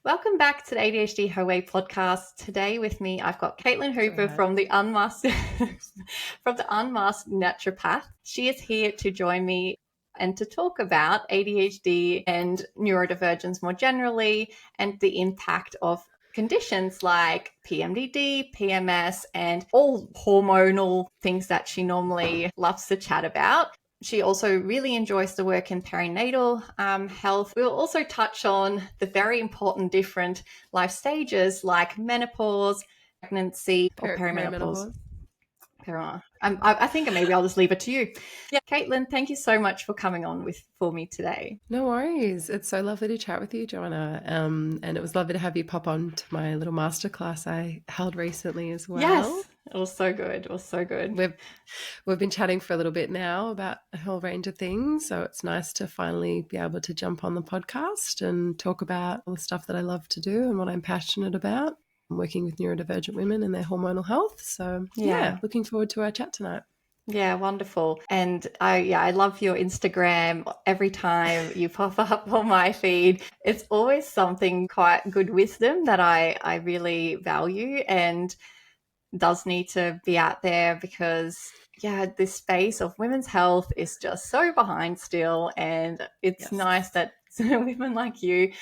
Welcome back to the ADHD Her Way podcast. Today with me, I've got Caitlin Hooper from the Unmasked Naturopath. She is here to join me and to talk about ADHD and neurodivergence more generally and the impact of conditions like PMDD, PMS, and all hormonal things that she normally loves to chat about. She also really enjoys the work in perinatal health. We'll also touch on the very important different life stages like menopause, pregnancy, or perimenopause. I think maybe I'll just leave it to you. Yeah, Caitlin, thank you so much for coming on for me today. No worries. It's so lovely to chat with you, Johanna. And it was lovely to have you pop on to my little masterclass I held recently as well. Yes, it was so good. It was so good. We've been chatting for a little bit now about a whole range of things. So it's nice to finally be able to jump on the podcast and talk about all the stuff that I love to do and what I'm passionate about. I'm working with neurodivergent women and their hormonal health. So yeah, looking forward to our chat tonight. Yeah, wonderful. And I love your Instagram. Every time you pop up on my feed, it's always something quite good wisdom that I really value and does need to be out there because this space of women's health is just so behind still. And it's nice that women like you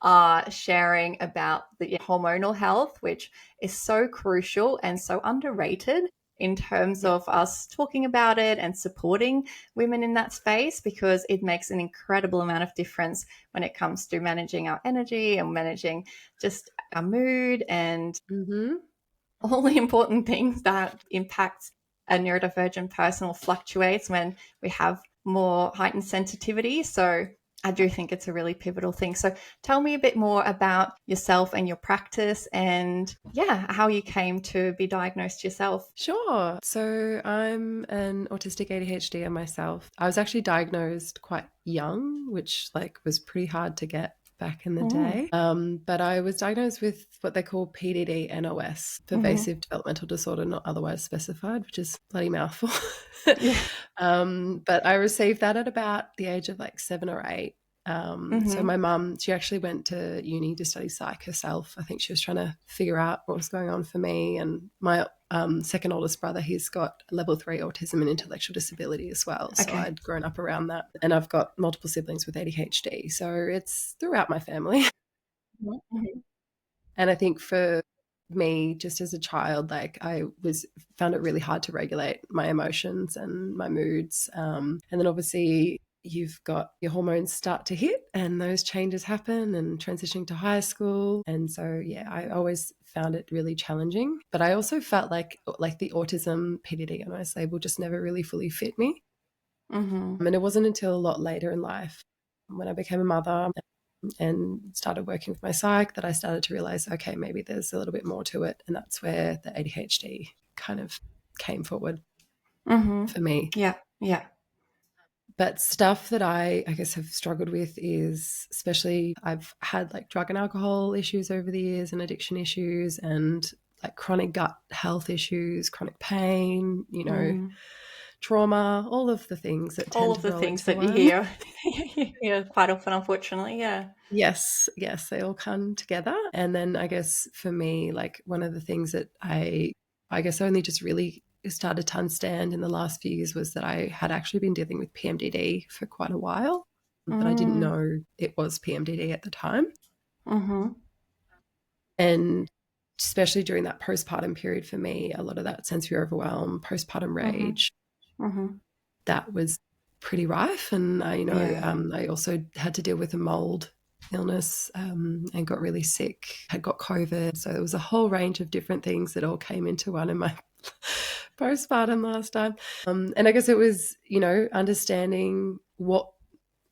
are sharing about the hormonal health, which is so crucial and so underrated in terms of us talking about it and supporting women in that space, because it makes an incredible amount of difference when it comes to managing our energy and managing just our mood and all the important things that impacts a neurodivergent person or fluctuates when we have more heightened sensitivity. So I do think it's a really pivotal thing. So tell me a bit more about yourself and your practice and how you came to be diagnosed yourself. Sure. So I'm an autistic ADHD myself. I was actually diagnosed quite young, which was pretty hard to get back in the day. But I was diagnosed with what they call PDD NOS, pervasive developmental disorder not otherwise specified, which is bloody mouthful. But I received that at about the age of 7 or 8. So my mum, she actually went to uni to study psych herself. I think she was trying to figure out what was going on for me. And my second oldest brother, he's got level 3 autism and intellectual disability as well. So I'd grown up around that. And I've got multiple siblings with ADHD. So it's throughout my family. And I think for me, just as a child, I found it really hard to regulate my emotions and my moods. And then obviously you've got your hormones start to hit and those changes happen and transitioning to high school. And so, I always found it really challenging. But I also felt like the autism PDD NOS label just never really fully fit me. And it wasn't until a lot later in life when I became a mother and started working with my psych that I started to realize, okay, maybe there's a little bit more to it. And that's where the ADHD kind of came forward for me. Yeah. But stuff that I guess have struggled with is, especially I've had drug and alcohol issues over the years and addiction issues and chronic gut health issues, chronic pain, trauma, all of the things that all of the things that you hear quite often, unfortunately. Yes, they all come together. And then I guess for me, one of the things that I guess only just really started to understand in the last few years was that I had actually been dealing with PMDD for quite a while, but I didn't know it was PMDD at the time. And especially during that postpartum period for me, a lot of that sensory overwhelm, postpartum rage, that was pretty rife. And I also had to deal with a mold illness and got really sick, had got COVID. So there was a whole range of different things that all came into one in my postpartum last time. And I guess it was, understanding what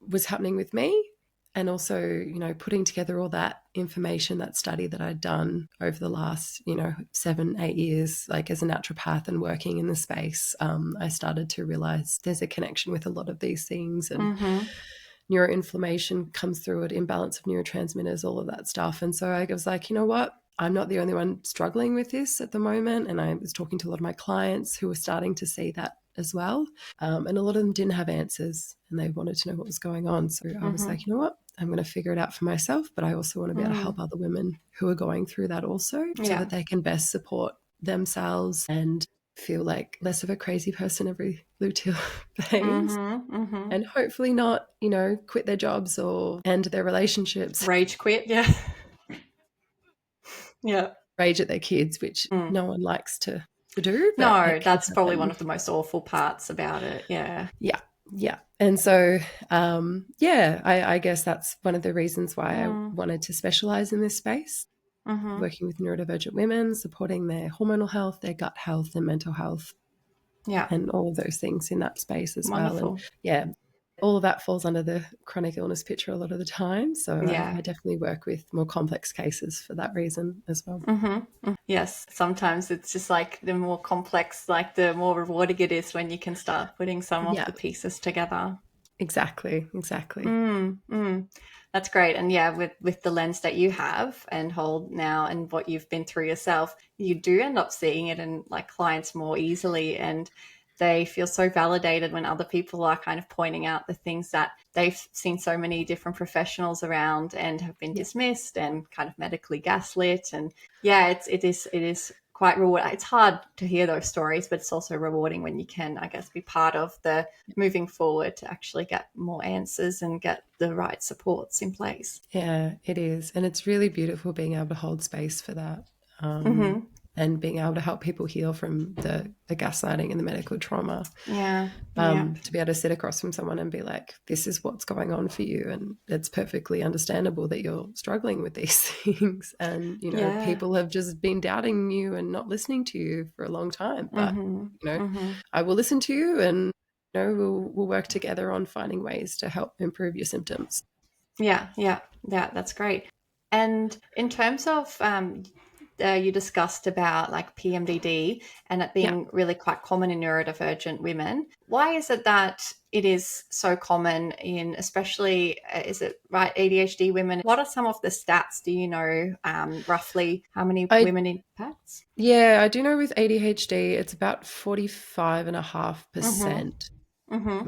was happening with me and also, putting together all that information, that study that I'd done over the last, 7-8 years, as a naturopath and working in the space. I started to realize there's a connection with a lot of these things, and neuroinflammation comes through it, imbalance of neurotransmitters, all of that stuff. And so I was like, you know what? I'm not the only one struggling with this at the moment. And I was talking to a lot of my clients who were starting to see that as well. And a lot of them didn't have answers and they wanted to know what was going on. So I was like, you know what? I'm going to figure it out for myself, but I also want to be able to help other women who are going through that also, so that they can best support themselves and feel like less of a crazy person every luteal phase, and hopefully not, you know, quit their jobs or end their relationships. Rage quit, Rage at their kids, which no one likes to do. But no, that's probably one of the most awful parts about it. Yeah. And so, I guess that's one of the reasons why I wanted to specialize in this space, working with neurodivergent women, supporting their hormonal health, their gut health, and mental health, and all of those things in that space as well. And all of that falls under the chronic illness picture a lot of the time. So I definitely work with more complex cases for that reason as well. Yes, sometimes it's just like the more complex, like the more rewarding it is when you can start putting some of the pieces together. Exactly. That's great. And with the lens that you have and hold now and what you've been through yourself, you do end up seeing it in like clients more easily, and they feel so validated when other people are kind of pointing out the things that they've seen so many different professionals around and have been dismissed and kind of medically gaslit. And it is quite rewarding. It's hard to hear those stories, but it's also rewarding when you can, I guess, be part of the moving forward to actually get more answers and get the right supports in place. Yeah, it is. And it's really beautiful being able to hold space for that. And being able to help people heal from the gaslighting and the medical trauma. To be able to sit across from someone and be like, this is what's going on for you. And it's perfectly understandable that you're struggling with these things. And, you know, people have just been doubting you and not listening to you for a long time. But, you know, I will listen to you, and, you know, we'll work together on finding ways to help improve your symptoms. Yeah, that's great. And in terms of you discussed about like PMDD and it being really quite common in neurodivergent women. Why is it that it is so common in, especially, is it right, ADHD women? What are some of the stats? Do you know roughly how many women it impacts? Yeah, I do know with ADHD, it's about 45.5%.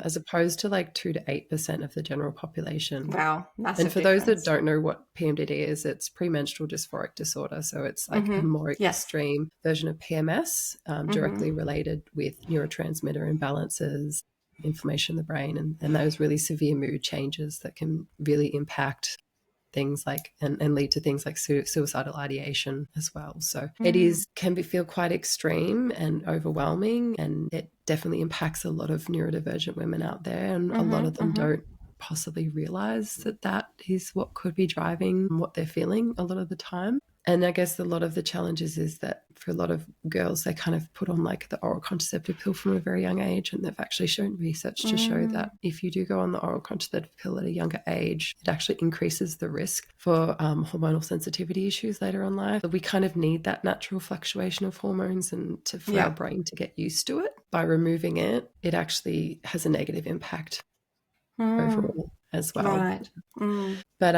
As opposed to like 2 to 8% of the general population. Wow, massive And for difference. those that don't know what PMDD is, it's premenstrual dysphoric disorder. So it's like a more extreme version of PMS, directly related with neurotransmitter imbalances, inflammation in the brain, and those really severe mood changes that can really impact things like and lead to things like suicidal ideation as well. So it can feel quite extreme and overwhelming, and it definitely impacts a lot of neurodivergent women out there, and a lot of them don't possibly realize that is what could be driving what they're feeling a lot of the time. And I guess a lot of the challenges is that for a lot of girls, they kind of put on like the oral contraceptive pill from a very young age, and they've actually shown research to show that if you do go on the oral contraceptive pill at a younger age, it actually increases the risk for hormonal sensitivity issues later in life. We kind of need that natural fluctuation of hormones and for our brain to get used to it. By removing it, it actually has a negative impact overall as well. Right. But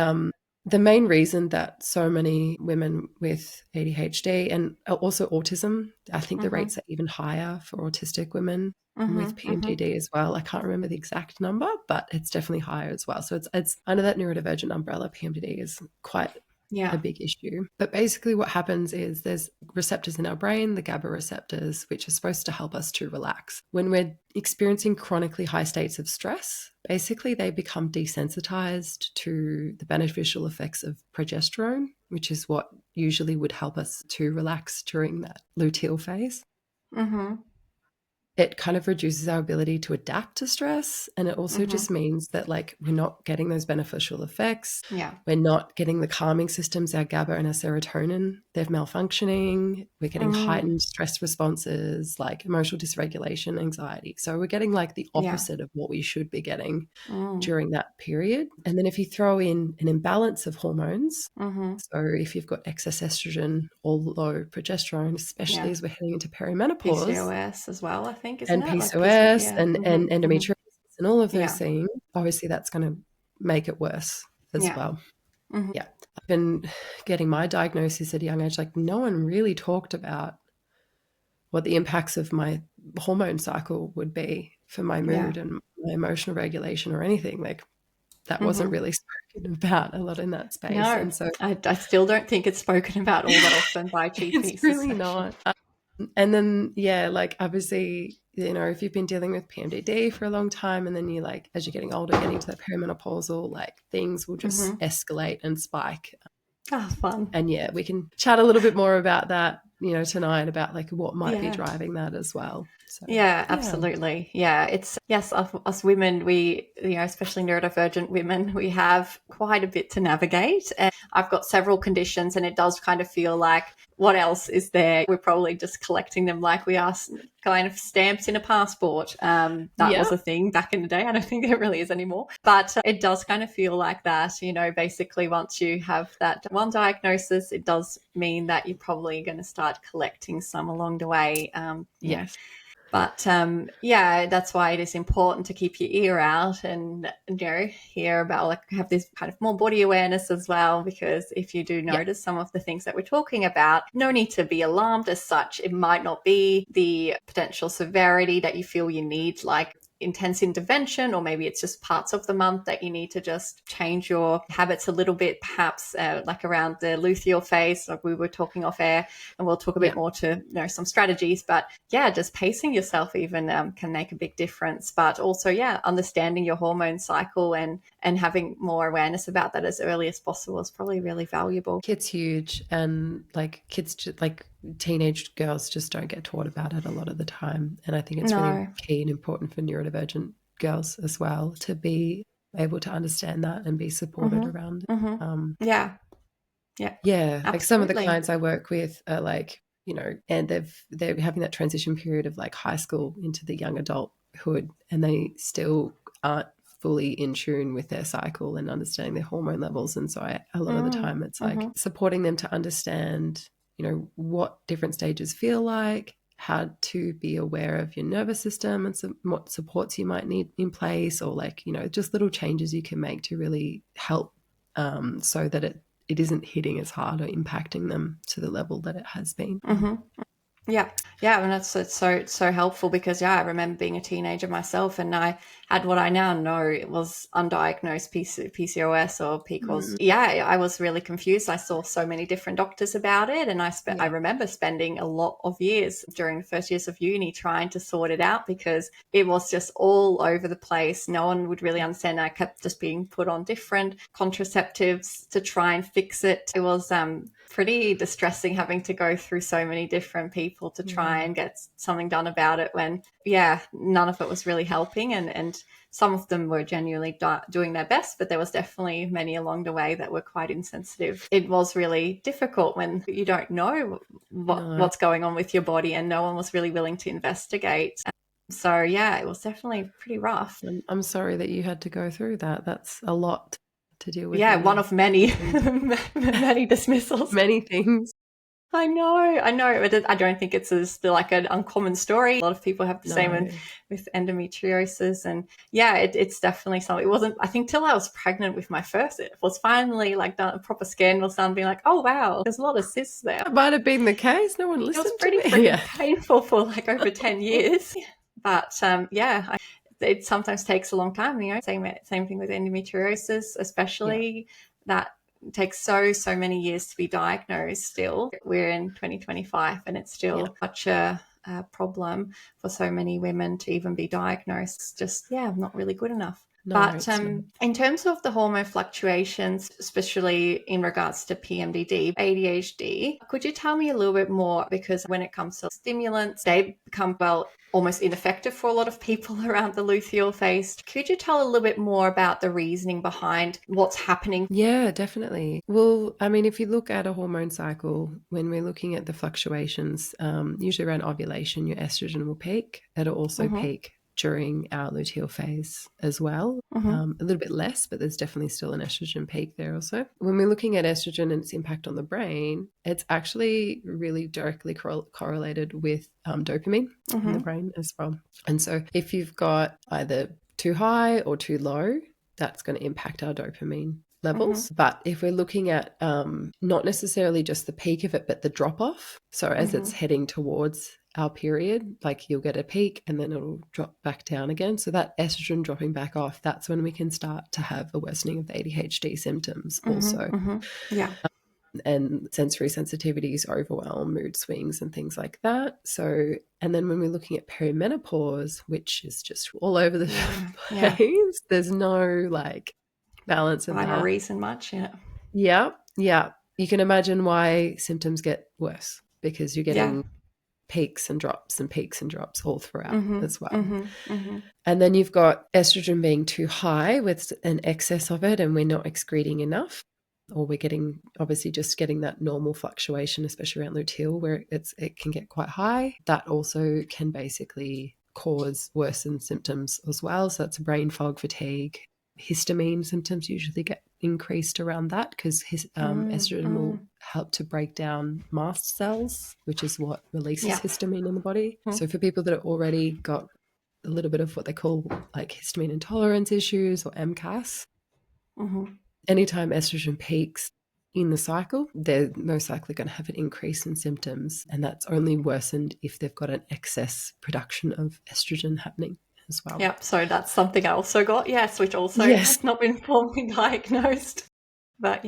the main reason that so many women with ADHD and also autism, I think the rates are even higher for autistic women with PMDD as well. I can't remember the exact number, but it's definitely higher as well. So it's under that neurodivergent umbrella. PMDD is quite a big issue. But basically what happens is there's receptors in our brain, the GABA receptors, which are supposed to help us to relax. When we're experiencing chronically high states of stress, basically they become desensitized to the beneficial effects of progesterone, which is what usually would help us to relax during that luteal phase. It kind of reduces our ability to adapt to stress. And it also just means that like we're not getting those beneficial effects. We're not getting the calming systems, our GABA and our serotonin, they're malfunctioning. We're getting heightened stress responses like emotional dysregulation, anxiety. So we're getting like the opposite of what we should be getting during that period. And then if you throw in an imbalance of hormones, so if you've got excess estrogen or low progesterone, especially as we're heading into perimenopause. PCOS as well, I think, isn't and it? PCOS and endometriosis and all of those things, obviously that's going to make it worse as well. I've been getting my diagnosis at a young age. Like no one really talked about what the impacts of my hormone cycle would be for my mood and my emotional regulation or anything. Like that wasn't really spoken about a lot in that space. No, And so I still don't think it's spoken about all that often by it's GPs, really especially. not. And then, yeah, like obviously, if you've been dealing with PMDD for a long time, and then you like, as you're getting older, getting to that perimenopausal, like things will just escalate and spike. Oh, fun. And yeah, we can chat a little bit more about that, tonight, about like what might be driving that as well. So, yeah, absolutely. Yeah, it's yes, us women, we, especially neurodivergent women, we have quite a bit to navigate. And I've got several conditions, and it does kind of feel like, what else is there? We're probably just collecting them like we are kind of stamps in a passport. That was a thing back in the day. I don't think it really is anymore. But it does kind of feel like that. Basically, once you have that one diagnosis, it does mean that you're probably going to start collecting some along the way. Yes. But that's why it is important to keep your ear out and hear about, like, have this kind of more body awareness as well, because if you do notice some of the things that we're talking about, no need to be alarmed as such. It might not be the potential severity that you feel you need, like intense intervention, or maybe it's just parts of the month that you need to just change your habits a little bit, perhaps like around the luteal phase, like we were talking off air, and we'll talk a bit more to some strategies. But just pacing yourself even can make a big difference. But also understanding your hormone cycle and having more awareness about that as early as possible is probably really valuable. It's huge. And like kids, like teenage girls, just don't get taught about it a lot of the time. And I think it's really key and important for neurodivergent girls as well to be able to understand that and be supported around it. Yeah, like absolutely. some of the clients I work with are like, and they're having that transition period of like high school into the young adulthood, and they still aren't fully in tune with their cycle and understanding their hormone levels. And so a lot of the time it's like supporting them to understand, what different stages feel like, how to be aware of your nervous system, and what supports you might need in place, or like, just little changes you can make to really help so that it isn't hitting as hard or impacting them to the level that it has been. Yeah, and it's so helpful, because I remember being a teenager myself, and I had what I now know it was undiagnosed PCOS or PCOS. I was really confused. I saw so many different doctors about it, and I remember spending a lot of years during the first years of uni trying to sort it out, because it was just all over the place. No one would really understand. I kept just being put on different contraceptives to try and fix it. It was pretty distressing having to go through so many different people to try and get something done about it, when none of it was really helping, and some of them were genuinely doing their best, but there was definitely many along the way that were quite insensitive. It was really difficult when you don't know what's going on with your body, and no one was really willing to investigate. So it was definitely pretty rough. I'm sorry that you had to go through that. That's a lot to deal with. One of many many dismissals, many things. I know. I don't think it's like an uncommon story. A lot of people have the same with endometriosis, and it's definitely something. It wasn't, I think, till I was pregnant with my first. It was finally like done, a proper scan was done, being like, oh wow, there's a lot of cysts there. That might have been the case. No one listened. It was pretty painful for like over 10 years, but it sometimes takes a long time. Same thing with endometriosis, especially that takes so many years to be diagnosed. Still, we're in 2025, and it's still such a problem for so many women to even be diagnosed. Just not really good enough. But in terms of the hormone fluctuations, especially in regards to PMDD, ADHD, could you tell me a little bit more? Because when it comes to stimulants, they become, almost ineffective for a lot of people around the luteal phase. Could you tell a little bit more about the reasoning behind what's happening? Yeah, definitely. Well, I mean, if you look at a hormone cycle, when we're looking at the fluctuations, usually around ovulation, your estrogen will peak. It'll also peak during our luteal phase as well. A little bit less, but there's definitely still an estrogen peak there also. When we're looking at estrogen and its impact on the brain, it's actually really directly correlated with dopamine in the brain as well. And so if you've got either too high or too low, that's going to impact our dopamine levels. But if we're looking at not necessarily just the peak of it, but the drop off, so as it's heading towards our period, like you'll get a peak and then it'll drop back down again. So that estrogen dropping back off, that's when we can start to have a worsening of the ADHD symptoms also. Yeah. And sensory sensitivities, overwhelm, mood swings, and things like that. So, and then when we're looking at perimenopause, which is just all over the place, there's no like balance in rhyme that. or reason much. Yeah. You can imagine why symptoms get worse, because you're getting peaks and drops and peaks and drops all throughout as well. And then you've got estrogen being too high with an excess of it, and we're not excreting enough, or we're getting obviously just getting that normal fluctuation, especially around luteal where it can get quite high. That also can basically cause worsened symptoms as well. So that's brain fog, fatigue. Histamine symptoms usually get increased around that because estrogen will help to break down mast cells, which is what releases histamine in the body. So for people that have already got a little bit of what they call like histamine intolerance issues or MCAS, anytime estrogen peaks in the cycle, they're most likely going to have an increase in symptoms, and that's only worsened if they've got an excess production of estrogen happening as well. Yep. So that's something I also got, which also has not been formally diagnosed. But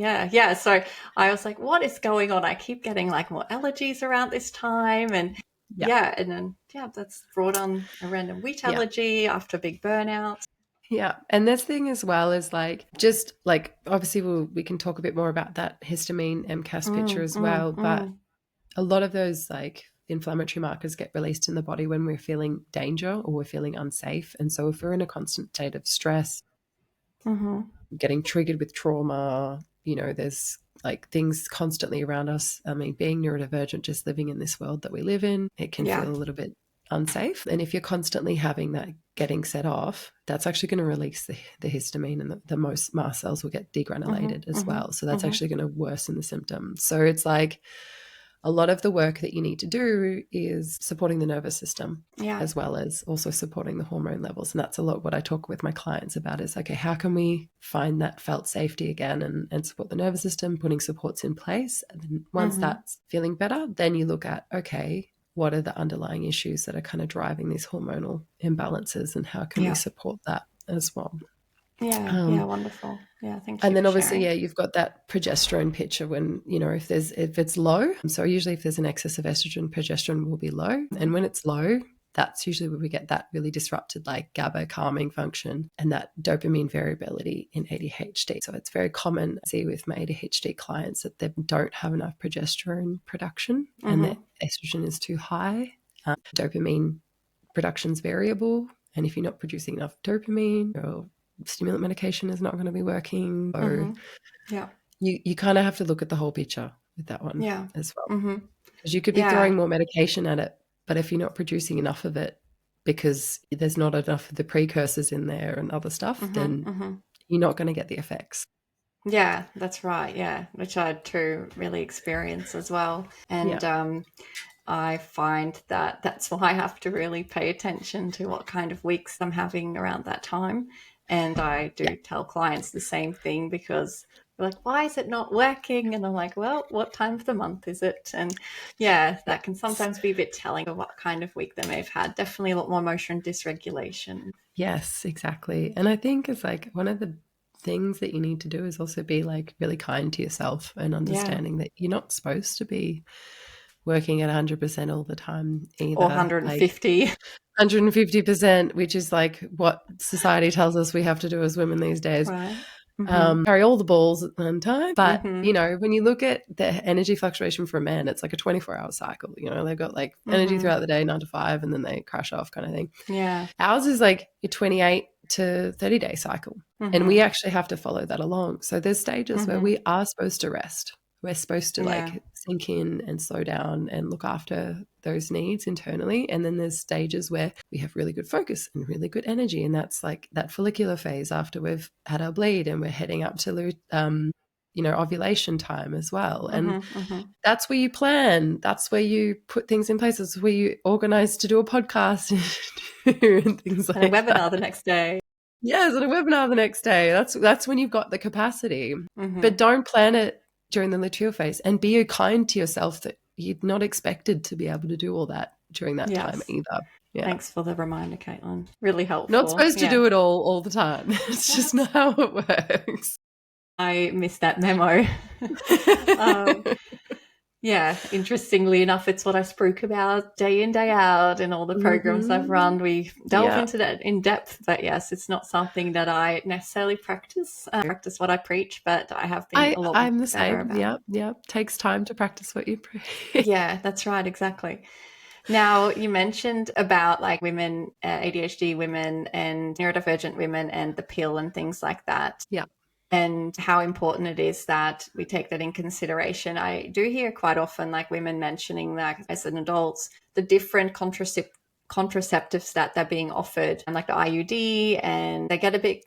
so I was like, what is going on? I keep getting like more allergies around this time, and and then that's brought on a random wheat allergy after a big burnout. Yeah. And this thing as well is like, just like, obviously we can talk a bit more about that histamine MCAS picture as well. But a lot of those like inflammatory markers get released in the body when we're feeling danger or we're feeling unsafe. And so if we're in a constant state of stress, getting triggered with trauma, there's like things constantly around us. I mean, being neurodivergent, just living in this world that we live in, it can feel a little bit unsafe. And if you're constantly having that getting set off, that's actually going to release the histamine, and the most mast cells will get degranulated as well. So that's actually going to worsen the symptoms. So it's like a lot of the work that you need to do is supporting the nervous system as well as also supporting the hormone levels. And that's a lot what I talk with my clients about is, okay, how can we find that felt safety again and support the nervous system, putting supports in place. And then once that's feeling better, then you look at, okay, what are the underlying issues that are kind of driving these hormonal imbalances, and how can we support that as well? Wonderful. Thank you. And then obviously, you've got that progesterone picture when, if it's low. So usually if there's an excess of estrogen, progesterone will be low. And when it's low, that's usually where we get that really disrupted like GABA calming function and that dopamine variability in ADHD. So it's very common to see with my ADHD clients that they don't have enough progesterone production and that estrogen is too high. Dopamine production's variable. And if you're not producing enough dopamine, your stimulant medication is not going to be working. So you kind of have to look at the whole picture with that one as well. Because you could be throwing more medication at it, but if you're not producing enough of it because there's not enough of the precursors in there and other stuff, then you're not going to get the effects. Yeah, that's right. Yeah, which I too really experience as well. And I find that that's why I have to really pay attention to what kind of weeks I'm having around that time. And I do tell clients the same thing because they're like, why is it not working? And I'm like, well, what time of the month is it? And that can sometimes be a bit telling of what kind of week they may have had. Definitely a lot more emotion dysregulation. Yes, exactly. And I think it's like one of the things that you need to do is also be like really kind to yourself and understanding that you're not supposed to be working at 100% all the time either. Or 150. 150%, which is like what society tells us we have to do as women these days. Right. Carry all the balls at one time. But, when you look at the energy fluctuation for a man, it's like a 24-hour cycle. They've got like energy throughout the day, 9 to 5, and then they crash off kind of thing. Yeah. Ours is like a 28 to 30-day cycle. And we actually have to follow that along. So there's stages where we are supposed to rest. We're supposed to like sink in and slow down and look after those needs internally. And then there's stages where we have really good focus and really good energy. And that's like that follicular phase after we've had our bleed and we're heading up to, ovulation time as well. And that's where you plan. That's where you put things in place. That's where you organize to do a podcast and things like that. And a webinar the next day. Yes, and a webinar the next day. That's when you've got the capacity. But don't plan it during the luteal phase, and be kind to yourself that you're not expected to be able to do all that during that time Yes. either. Yeah. Thanks for the reminder, Caitlin. Really Not helpful. supposed to Yeah. do it all the time. It's just not how it works. I missed that memo. um, yeah, interestingly enough, it's what I spoke about day in, day out in all the programs I've run. We delve into that in depth, but yes, it's not something that I necessarily practice. I practice what I preach, but I have been a lot I'm the better same. about it. Yeah. Takes time to practice what you preach. Yeah, that's right. Exactly. Now, you mentioned about like women, ADHD women and neurodivergent women and the pill and things like that. Yeah. And how important it is that we take that in consideration. I do hear quite often like women mentioning that as an adults, the different contraceptives that they're being offered, and like the IUD, and they get a bit,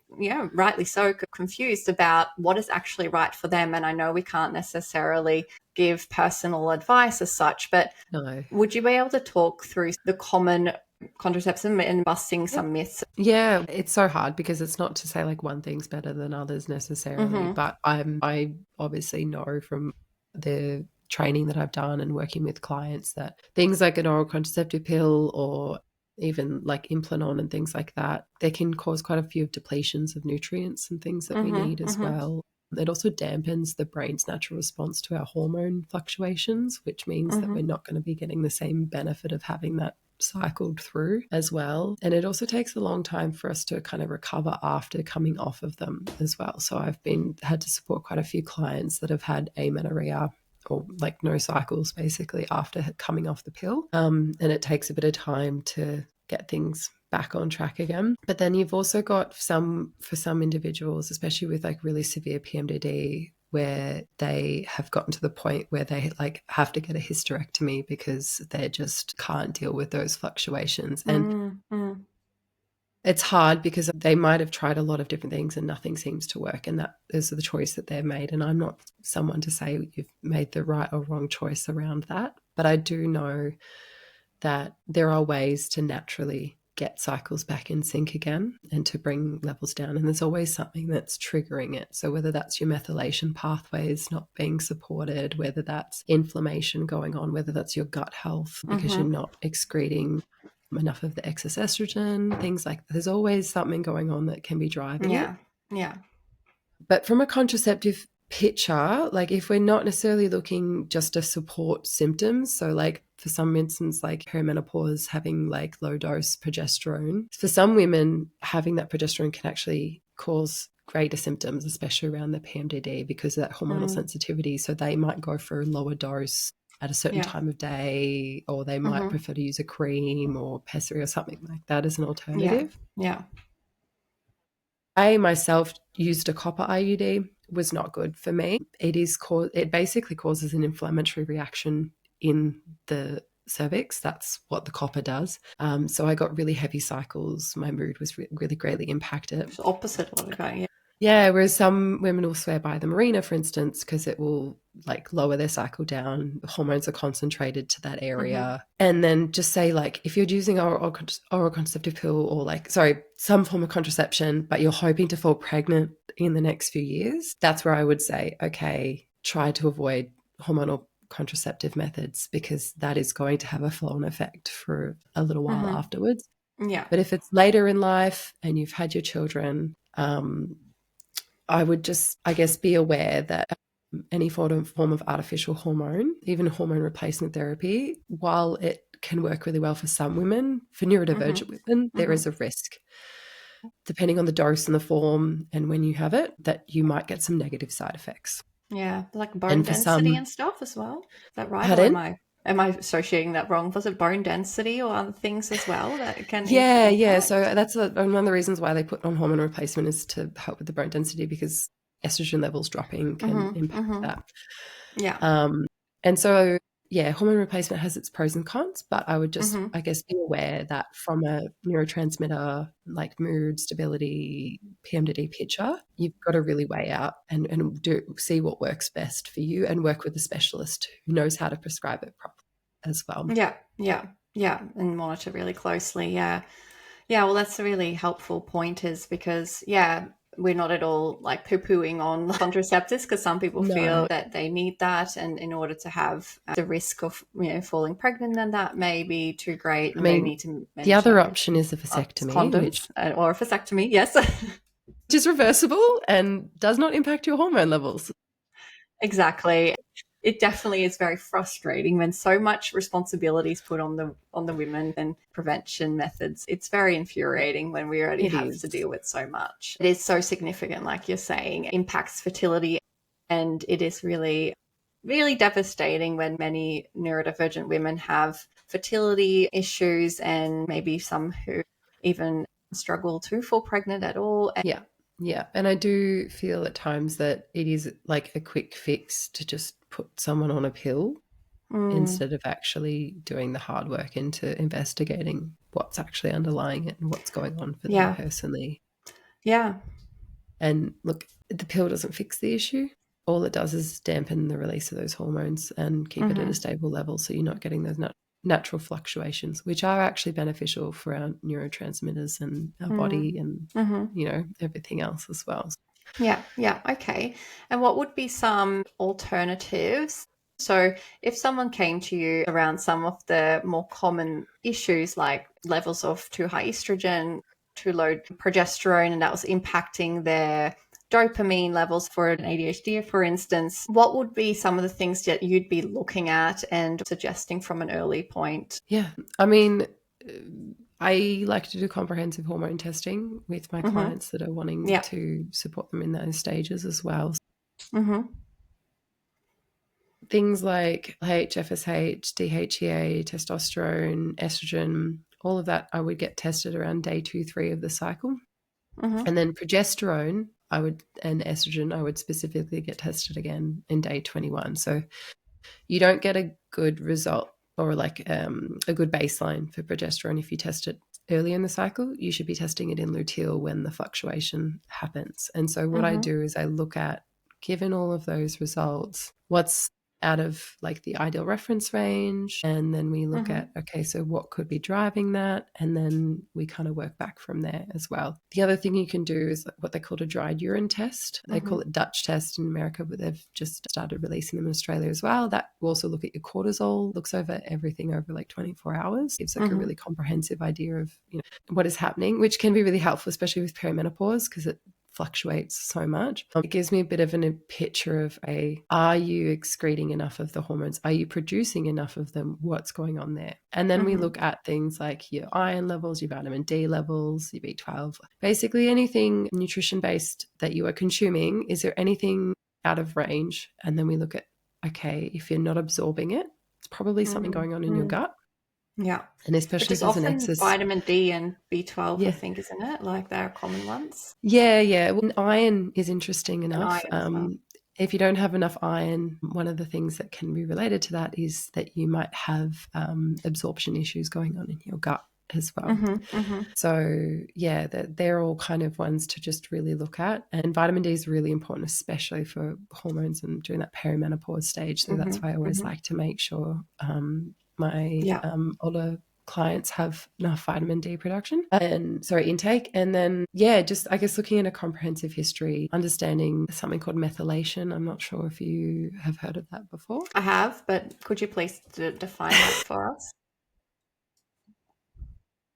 rightly so, confused about what is actually right for them. And I know we can't necessarily give personal advice as such, but No. would you be able to talk through the common contraceptives and busting some myths? Yeah, it's so hard because it's not to say like one thing's better than others necessarily, but I obviously know from the training that I've done and working with clients that things like an oral contraceptive pill or even like Implanon and things like that, they can cause quite a few depletions of nutrients and things that we need as well. It also dampens the brain's natural response to our hormone fluctuations, which means that we're not going to be getting the same benefit of having that cycled through as well. And it also takes a long time for us to kind of recover after coming off of them as well. So I've had to support quite a few clients that have had amenorrhea or like no cycles basically after coming off the pill. And it takes a bit of time to get things back on track again. But then you've also got for some individuals, especially with like really severe PMDD, where they have gotten to the point where they like have to get a hysterectomy because they just can't deal with those fluctuations. And it's hard because they might have tried a lot of different things and nothing seems to work. And that is the choice that they've made. And I'm not someone to say you've made the right or wrong choice around that. But I do know that there are ways to naturally get cycles back in sync again and to bring levels down. And there's always something that's triggering it. So whether that's your methylation pathways not being supported, whether that's inflammation going on, whether that's your gut health because you're not excreting enough of the excess estrogen, things like that. There's always something going on that can be driving it. Yeah. But from a contraceptive picture, like if we're not necessarily looking just to support symptoms, so like for some instance, like perimenopause, having like low dose progesterone, for some women, having that progesterone can actually cause greater symptoms, especially around the PMDD because of that hormonal sensitivity. So they might go for a lower dose at a certain time of day, or they might prefer to use a cream or pessary or something like that as an alternative. Yeah. I myself used a copper IUD, was not good for me. It basically causes an inflammatory reaction in the cervix. That's what the copper does. So I got really heavy cycles. My mood was really greatly impacted. It's opposite what I got, Yeah, whereas some women will swear by the Mirena, for instance, because it will like lower their cycle down. The hormones are concentrated to that area. And then just say like, if you're using oral contraceptive pill or some form of contraception, but you're hoping to fall pregnant in the next few years, that's where I would say, okay, try to avoid hormonal contraceptive methods because that is going to have a flow-on effect for a little while afterwards. Yeah. But if it's later in life and you've had your children, I would just, I guess, be aware that any form of artificial hormone, even hormone replacement therapy, while it can work really well for some women, for neurodivergent women, there is a risk, depending on the dose and the form and when you have it, that you might get some negative side effects. Yeah, like bone And for density some, and stuff as well. Is that right? pardon? Or am I associating that wrong? Was it bone density or other things as well that can Yeah. impact? So that's one of the reasons why they put on hormone replacement is to help with the bone density because estrogen levels dropping can impact that. Yeah. And so, yeah, hormone replacement has its pros and cons, but I would just, I guess, be aware that from a neurotransmitter, like mood, stability, PMDD picture, you've got to really weigh out and see what works best for you and work with a specialist who knows how to prescribe it properly as well. Yeah. And monitor really closely. Yeah. Well, that's a really helpful pointers because, we're not at all like poo-pooing on contraceptives, because some people feel that they need that, and in order to have the risk of falling pregnant, then that may be too great. I mean, they need to the other option is a vasectomy, condoms, or a vasectomy, yes. Which is reversible and does not impact your hormone levels. Exactly. It definitely is very frustrating when so much responsibility is put on the women and prevention methods. It's very infuriating when we already have to deal with so much. It is so significant, like you're saying, it impacts fertility, and it is really, really devastating when many neurodivergent women have fertility issues, and maybe some who even struggle to fall pregnant at all. Yeah. And I do feel at times that it is like a quick fix to just put someone on a pill instead of actually doing the hard work into investigating what's actually underlying it and what's going on for them personally. Yeah. And look, the pill doesn't fix the issue. All it does is dampen the release of those hormones and keep it at a stable level, so you're not getting those natural fluctuations, which are actually beneficial for our neurotransmitters and our body and, everything else as well. Yeah. Okay. And what would be some alternatives? So if someone came to you around some of the more common issues, like levels of too high estrogen, too low progesterone, and that was impacting their dopamine levels for an ADHD, for instance, what would be some of the things that you'd be looking at and suggesting from an early point? Yeah. I mean, I like to do comprehensive hormone testing with my clients that are wanting to support them in those stages as well. Things like HFSH, DHEA, testosterone, estrogen, all of that I would get tested around day 2-3 of the cycle. And then progesterone and estrogen I would specifically get tested again in day 21. So you don't get a good result or like a good baseline for progesterone if you test it early in the cycle. You should be testing it in luteal when the fluctuation happens. And so what I do is I look at, given all of those results, what's out of like the ideal reference range, and then we look at, okay, so what could be driving that, and then we kind of work back from there as well. The other thing you can do is what they call a dried urine test. They call it Dutch test in America, but they've just started releasing them in Australia as well. That will also look at your cortisol, looks over everything over like 24 hours. Gives like a really comprehensive idea of what is happening, which can be really helpful, especially with perimenopause, because it fluctuates so much. It gives me a bit of a picture of are you excreting enough of the hormones? Are you producing enough of them? What's going on there? And then we look at things like your iron levels, your vitamin D levels, your B12, basically anything nutrition-based that you are consuming. Is there anything out of range? And then we look at, okay, if you're not absorbing it, it's probably something going on in your gut. Yeah. And especially as an excess. Vitamin D and B12, I think, isn't it? Like they're common ones. Yeah. Well, iron is interesting enough. If you don't have enough iron, one of the things that can be related to that is that you might have absorption issues going on in your gut as well. So yeah, they're all kind of ones to just really look at. And vitamin D is really important, especially for hormones and during that perimenopause stage. So that's why I always like to make sure my older clients have enough vitamin D production intake. And then just I guess looking at a comprehensive history, understanding something called methylation. I'm not sure if you have heard of that before. I have, but could you please define that for us?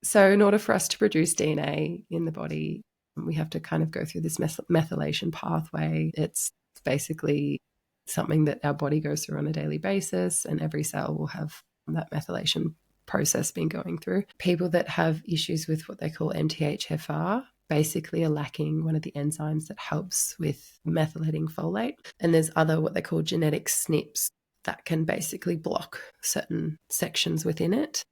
So in order for us to produce DNA in the body, we have to kind of go through this methylation pathway. It's basically something that our body goes through on a daily basis, and every cell will have that methylation process been going through. People that have issues with what they call MTHFR basically are lacking one of the enzymes that helps with methylating folate. And there's other what they call genetic SNPs that can basically block certain sections within it.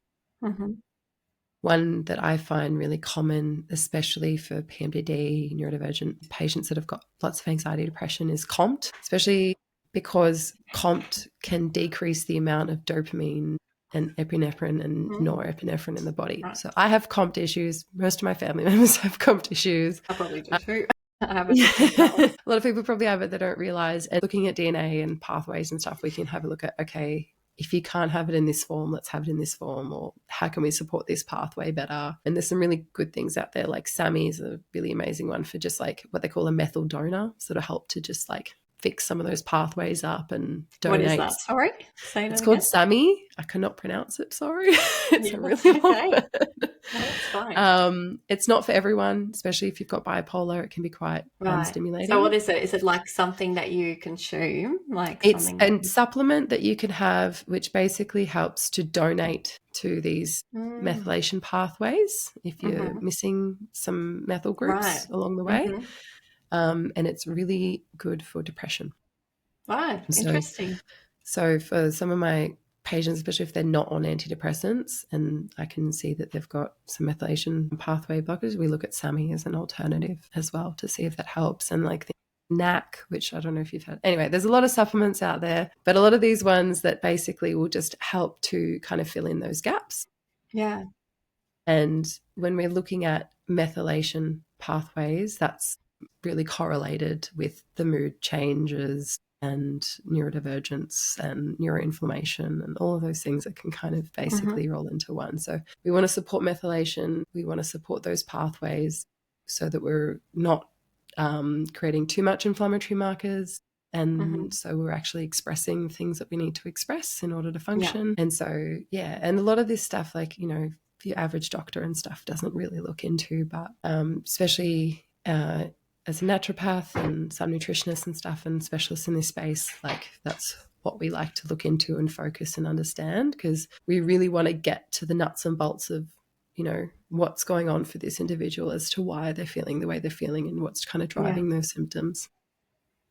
One that I find really common, especially for PMDD, neurodivergent patients that have got lots of anxiety, depression, is COMT, especially because COMT can decrease the amount of dopamine and epinephrine and norepinephrine in the body. Right. So I have COMT issues. Most of my family members have COMT issues. I probably do too. I have a lot of people probably have it, they don't realize. And looking at DNA and pathways and stuff, we can have a look at, okay, if you can't have it in this form, let's have it in this form, or how can we support this pathway better? And there's some really good things out there, like SAMI is a really amazing one for just like what they call a methyl donor, sort of help to just like fix some of those pathways up and donate. What is that? Sorry? Say that it's again. called SAMI. I cannot pronounce it, sorry. It's Yeah, a really long okay. word. No, that's fine. It's not for everyone, especially if you've got bipolar. It can be quite stimulating. So what is it? Is it like something that you consume? Like It's something a supplement that you can have, which basically helps to donate to these methylation pathways if you're missing some methyl groups along the way. And it's really good for depression. Right, interesting. So for some of my patients, especially if they're not on antidepressants, and I can see that they've got some methylation pathway blockers, we look at SAMI as an alternative as well to see if that helps. And like the NAC, which I don't know if you've had. Anyway, there's a lot of supplements out there, but a lot of these ones that basically will just help to kind of fill in those gaps. Yeah. And when we're looking at methylation pathways, that's really correlated with the mood changes and neurodivergence and neuroinflammation and all of those things that can kind of basically roll into one. So we want to support methylation. We want to support those pathways so that we're not creating too much inflammatory markers. And so we're actually expressing things that we need to express in order to function. And so, and a lot of this stuff, like, you know, the average doctor and stuff doesn't really look into, but especially as a naturopath and some nutritionists and stuff and specialists in this space, like that's what we like to look into and focus and understand, because we really want to get to the nuts and bolts of, you know, what's going on for this individual as to why they're feeling the way they're feeling and what's kind of driving those symptoms.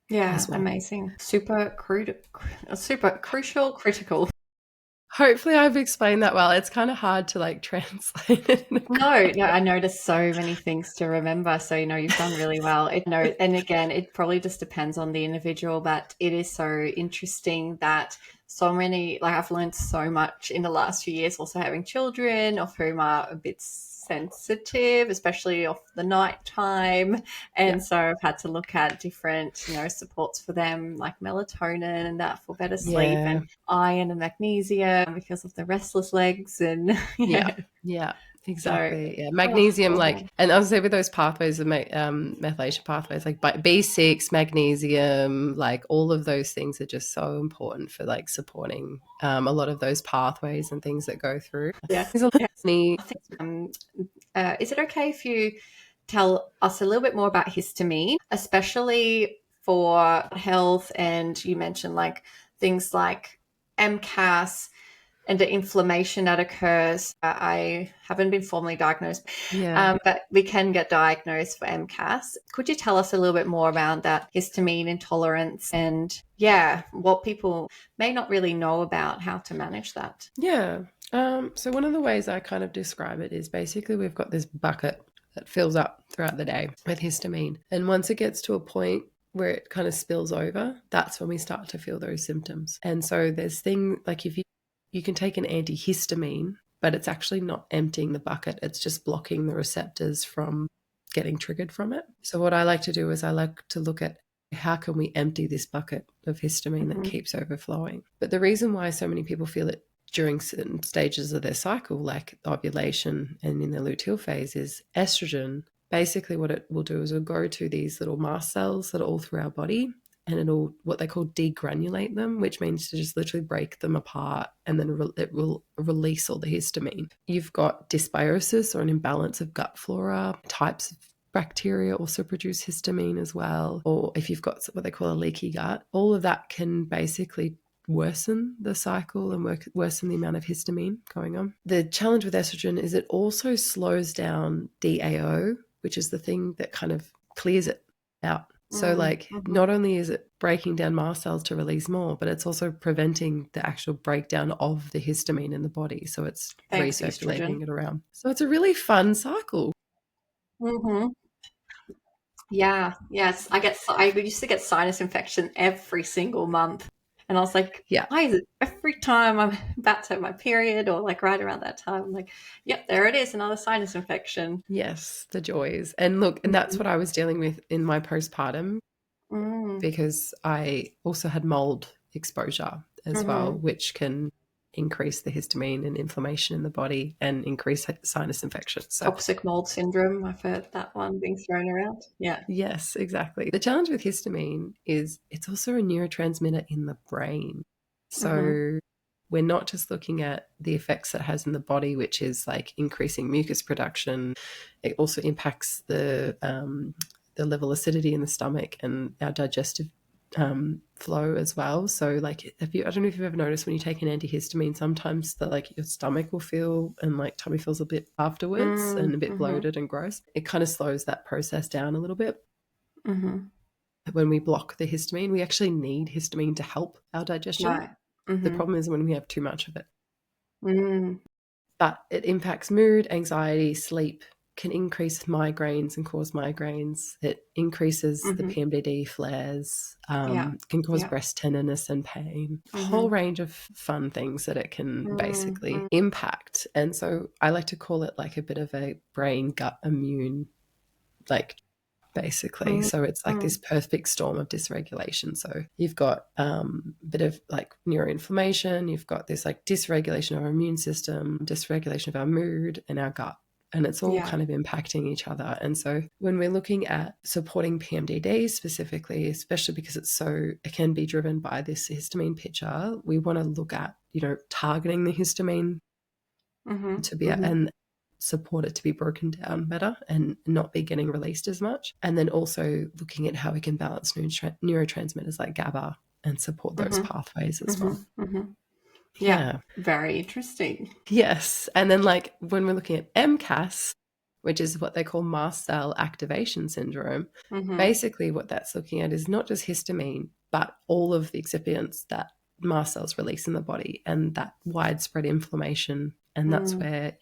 Yeah, well. Amazing. Super crucial, critical. Hopefully I've explained that well. It's kind of hard to like translate it. No, I noticed so many things to remember. So, you know, you've done really well. And again, it probably just depends on the individual, but it is so interesting that so many, like I've learned so much in the last few years, also having children of whom are a bit sensitive, especially off the night time. And so I've had to look at different, you know, supports for them, like melatonin and that for better sleep, and iron and magnesium because of the restless legs and exactly. So, magnesium, like, and I'll say with those pathways, the methylation pathways, like B6, magnesium, like all of those things are just so important for like supporting a lot of those pathways and things that go through. Is it okay if you tell us a little bit more about histamine, especially for health? And you mentioned like things like MCAS and the inflammation that occurs. I haven't been formally diagnosed, but we can get diagnosed for MCAS. Could you tell us a little bit more about that histamine intolerance and, what people may not really know about how to manage that? Yeah. So one of the ways I kind of describe it is basically we've got this bucket that fills up throughout the day with histamine. And once it gets to a point where it kind of spills over, that's when we start to feel those symptoms. And so there's things like if you can take an antihistamine, but it's actually not emptying the bucket. It's just blocking the receptors from getting triggered from it. So what I like to do is I like to look at how can we empty this bucket of histamine that keeps overflowing. But the reason why so many people feel it during certain stages of their cycle, like ovulation and in the luteal phase, is estrogen. Basically what it will do is it'll go to these little mast cells that are all through our body, and it'll what they call degranulate them, which means to just literally break them apart, and then it will release all the histamine. You've got dysbiosis or an imbalance of gut flora. Types of bacteria also produce histamine as well. Or if you've got what they call a leaky gut, all of that can basically worsen the cycle and worsen the amount of histamine going on. The challenge with estrogen is it also slows down DAO, which is the thing that kind of clears it out. So not only is it breaking down mast cells to release more, but it's also preventing the actual breakdown of the histamine in the body. So it's recirculating it around. So it's a really fun cycle. Yeah, yes. I used to get sinus infection every single month. And I was like, why is it every time I'm about to have my period or like right around that time, I'm like, yep, there it is, another sinus infection. Yes, the joys. And look, and that's what I was dealing with in my postpartum because I also had mold exposure. as well, which can increase the histamine and inflammation in the body and increase sinus infections. So, toxic mold syndrome, I've heard that one being thrown around. Yeah. Yes, exactly. The challenge with histamine is it's also a neurotransmitter in the brain. So we're not just looking at the effects it has in the body, which is like increasing mucus production. It also impacts the level of acidity in the stomach and our digestive flow as well. So like, I don't know if you've ever noticed when you take an antihistamine, sometimes your stomach will feel and like tummy feels a bit afterwards and a bit bloated and gross. It kind of slows that process down a little bit. When we block the histamine, we actually need histamine to help our digestion. Right. The problem is when we have too much of it. But it impacts mood, anxiety, sleep, can increase migraines and cause migraines. It increases the PMDD flares, can cause breast tenderness and pain, a whole range of fun things that it can basically impact. And so I like to call it like a bit of a brain gut immune, like basically. So it's like this perfect storm of dysregulation. So you've got a bit of like neuroinflammation, you've got this like dysregulation of our immune system, dysregulation of our mood and our gut. And it's all kind of impacting each other. And so when we're looking at supporting PMDD specifically, especially because it can be driven by this histamine picture, we want to look at, targeting the histamine to be and support it to be broken down better and not be getting released as much. And then also looking at how we can balance neurotransmitters like GABA and support those pathways as well. Yeah, very interesting. Yes. And then like when we're looking at MCAS, which is what they call mast cell activation syndrome, basically what that's looking at is not just histamine, but all of the excipients that mast cells release in the body and that widespread inflammation. And that's where,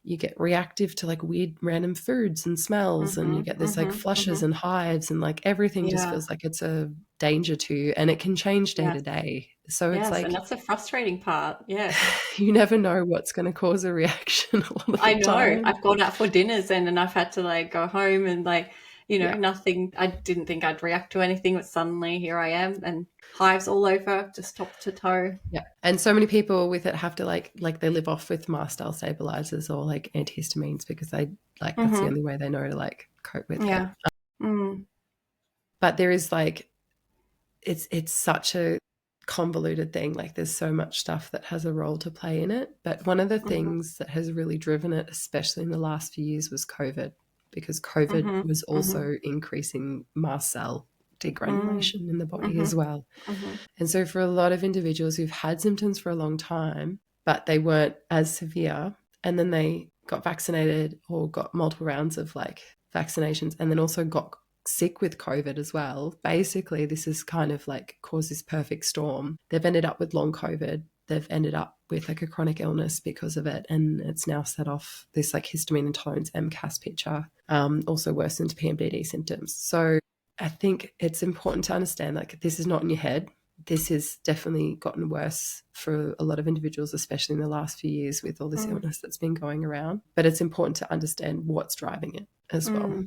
you get reactive to like weird random foods and smells and you get this like flushes and hives and like everything just feels like it's a danger to you and it can change day to day. So it's like, and that's the frustrating part. Yeah. You never know what's going to cause a reaction a lot of the time. I've gone out for dinners and I've had to like go home and like, nothing. I didn't think I'd react to anything, but suddenly here I am and hives all over, just top to toe. Yeah. And so many people with it have to like they live off with mast cell stabilizers or like antihistamines because they like that's the only way they know to like cope with it. But there is like it's such a convoluted thing. Like there's so much stuff that has a role to play in it. But one of the things that has really driven it, especially in the last few years, was COVID, because COVID was also increasing mast cell degranulation in the body as well. And so for a lot of individuals who've had symptoms for a long time, but they weren't as severe, and then they got vaccinated or got multiple rounds of like vaccinations and then also got sick with COVID as well. Basically, this has kind of like caused this perfect storm. They've ended up with long COVID. They've ended up with like a chronic illness because of it. And it's now set off this like histamine intolerance MCAS picture, also worsened PMDD symptoms. So I think it's important to understand like this is not in your head. This has definitely gotten worse for a lot of individuals, especially in the last few years with all this illness that's been going around. But it's important to understand what's driving it as well.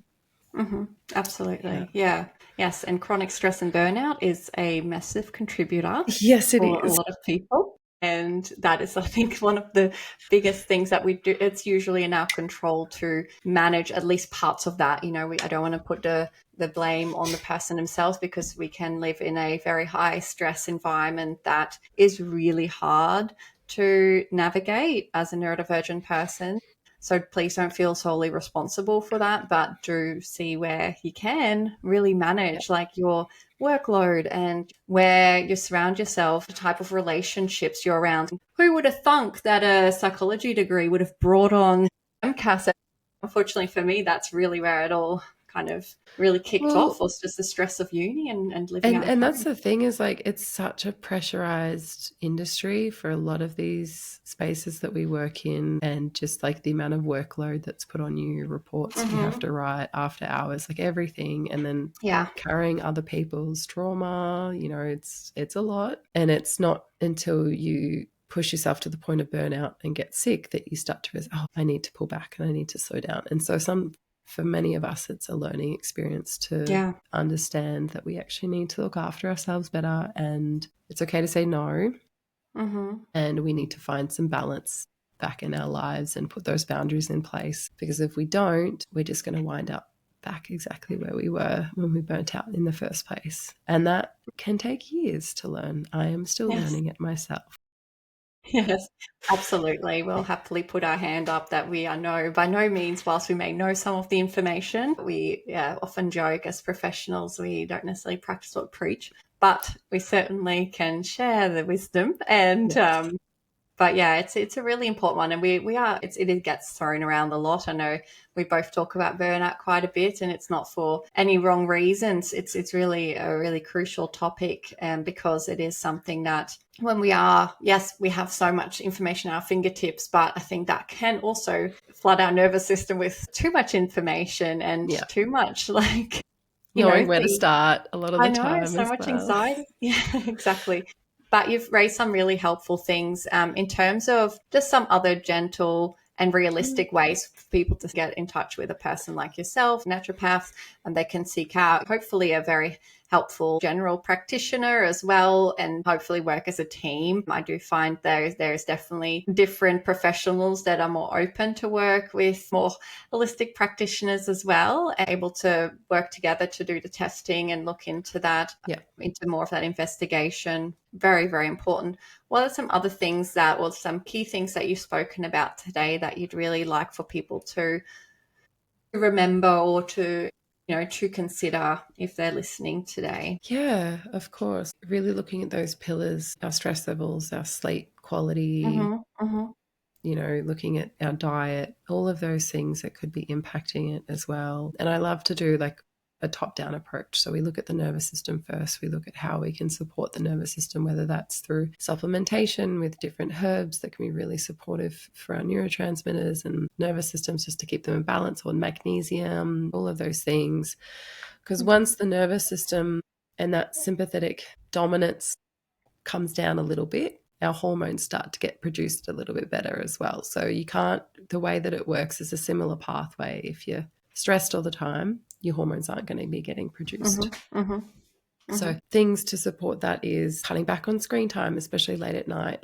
Absolutely. Yeah. Yes. And chronic stress and burnout is a massive contributor. Yes, it for is. a lot of people. And that is, I think, one of the biggest things that we do. It's usually in our control to manage at least parts of that. I don't want to put the blame on the person themselves because we can live in a very high stress environment that is really hard to navigate as a neurodivergent person. So please don't feel solely responsible for that, but do see where you can really manage like your workload and where you surround yourself, the type of relationships you're around. Who would have thunk that a psychology degree would have brought on MCAS? Unfortunately for me, that's really where it all kind of really kicked off, was just the stress of uni and living out of and home. that's the thing is like it's such a pressurized industry for a lot of these spaces that we work in, and just like the amount of workload that's put on you, reports you have to write after hours, like everything, and then carrying other people's trauma, it's a lot. And it's not until you push yourself to the point of burnout and get sick that you start to realize, I need to pull back and I need to slow down. And so for many of us, it's a learning experience to understand that we actually need to look after ourselves better, and it's okay to say no. And we need to find some balance back in our lives and put those boundaries in place, because if we don't, we're just going to wind up back exactly where we were when we burnt out in the first place. And that can take years to learn. I am still learning it myself. Yes, absolutely. We'll happily put our hand up that we are by no means, whilst we may know some of the information, we often joke as professionals, we don't necessarily practice what we preach, but we certainly can share the wisdom. And Yes. but yeah, it's a really important one, and it gets thrown around a lot. I know we both talk about burnout quite a bit, and it's not for any wrong reasons. It's really a really crucial topic, because it is something that when we have so much information at our fingertips, but I think that can also flood our nervous system with too much information and too much knowing where to start a lot of the I know, time so as much well. anxiety. Yeah, exactly. But you've raised some really helpful things in terms of just some other gentle and realistic ways for people to get in touch with a person like yourself, naturopath, and they can seek out hopefully a very helpful general practitioner as well, and hopefully work as a team. I do find there's definitely different professionals that are more open to work with more holistic practitioners as well, able to work together to do the testing and look into that, into more of that investigation. Very, very important. What are some other things some key things that you've spoken about today that you'd really like for people to remember or to consider if they're listening today? Yeah, of course. Really looking at those pillars, our stress levels, our sleep quality, looking at our diet, all of those things that could be impacting it as well. And I love to do a top-down approach. So we look at the nervous system first. We look at how we can support the nervous system, whether that's through supplementation with different herbs that can be really supportive for our neurotransmitters and nervous systems, just to keep them in balance, or magnesium, all of those things. Because once the nervous system and that sympathetic dominance comes down a little bit, our hormones start to get produced a little bit better as well. So the way that it works is a similar pathway. If you're stressed all the time, your hormones aren't going to be getting produced. So things to support that is cutting back on screen time, especially late at night,